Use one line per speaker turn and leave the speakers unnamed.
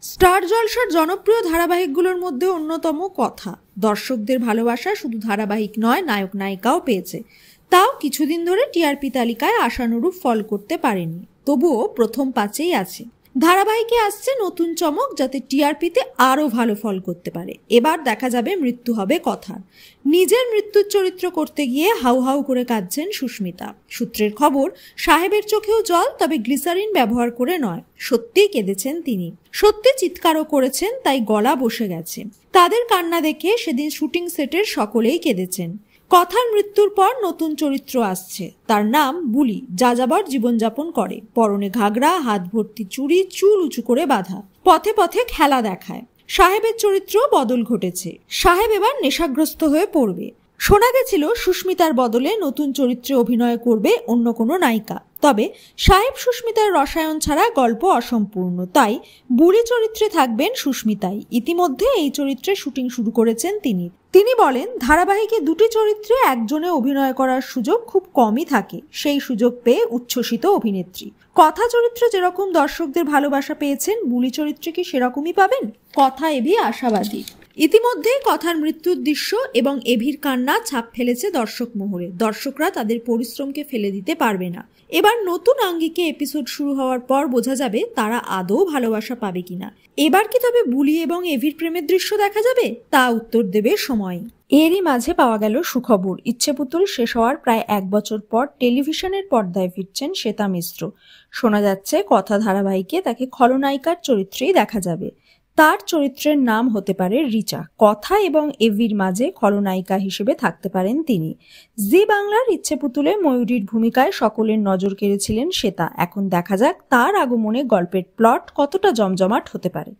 Star জলসার জনপ্রিয় ধারাবাহিকগুলোর মধ্যে অন্যতম কথা। দর্শকদের ভালোবাসা শুধু ধারাবাহিক নয়, নায়ক নায়িকাও পেয়েছে। তাও কিছুদিন ধরে টিআরপি তালিকায় আশানুরূপ ফল করতে পারেনি, তবুও প্রথম পাঁচেই আছে। ধারাবাহিকে আসছে নতুন চমক, যাতে টিআরপিতে আরও ভালো ফল করতে পারে। এবার দেখা যাবে মৃত্যু হবে কথার। নিজের মৃত্যুর চরিত্র করতে গিয়ে হাউ হাউ করে কাঁদছেন সুস্মিতা। সূত্রের খবর, সাহেবের চোখেও জল, তবে গ্লিসারিন ব্যবহার করে নয়। সত্যিই কেঁদেছেন তিনি, সত্যি চিৎকারও করেছেন, তাই গলা বসে গেছে। তাদের কান্না দেখে সেদিন শুটিং সেটের সকলেই কেঁদেছেন। কথার মৃত্যুর পর নতুন চরিত্র আসছে, তার নাম বুলি। যাযাবর জীবনযাপন করে, পরনে ঘাগরা, হাত ভর্তি চুড়ি, চুল উঁচু করে বাঁধা, পথে পথে খেলা দেখায়। সাহেবের চরিত্র বদল ঘটেছে, সাহেব এবার নেশাগ্রস্ত হয়ে পড়বে। শোনা গেছিল সুস্মিতার বদলে নতুন চরিত্রে অভিনয় করবে অন্য কোনো নায়িকা। তবে সাহেব সুস্মিতার রসায়ন ছাড়া গল্প অসম্পূর্ণ, তাই বুড়ি চরিত্রে থাকবেন সুস্মিতাই। ইতিমধ্যে এই চরিত্রে শুটিং শুরু করেছেন তিনি বলেন, ধারাবাহিকে দুটি চরিত্রে একজনে অভিনয় করার সুযোগ খুব কমই থাকে, সেই সুযোগ পেয়ে উচ্ছ্বসিত অভিনেত্রী। কথা চরিত্রে যেরকম দর্শকদের ভালোবাসা পেয়েছেন, বুলি চরিত্রে কি সেরকমই পাবেন? কথা এভি আশাবাদী। ইতিমধ্যেই কথার মৃত্যুর দৃশ্য এবং এভির কান্না ছাপ ফেলেছে দর্শক মহলে। দর্শকরা তাদের পরিশ্রমকে ফেলে দিতে পারবে না। এবার নতুন আঙ্গিকে এপিসোড শুরু হওয়ার পর বোঝা যাবে তারা আদৌ ভালোবাসা পাবে কিনা। এবার কি তবে বুলি এবং এভির প্রেমের দৃশ্য দেখা যাবে? তা উত্তর দেবে সময়। এরই মাঝে পাওয়া গেল সুখবর। ইচ্ছেপুতুল শেষ হওয়ার প্রায় 1 বছর পর টেলিভিশনের পর্দায় ফিরছেন শ্বেতা মিশ্র। শোনা যাচ্ছে কথা ধারাবাহিকে তাকে খলনায়িকার চরিত্রেই দেখা যাবে। তার চরিত্রের নাম হতে পারে রিচা। কথা এবং এভির মাঝে খলনায়িকা হিসেবে থাকতে পারেন তিনি। জি বাংলার ইচ্ছেপুতুলে ময়ূরীর ভূমিকায় সকলের নজর কেড়েছিলেন শ্বেতা। এখন দেখা যাক তার আগমনে গল্পের প্লট কতটা জমজমাট হতে পারে।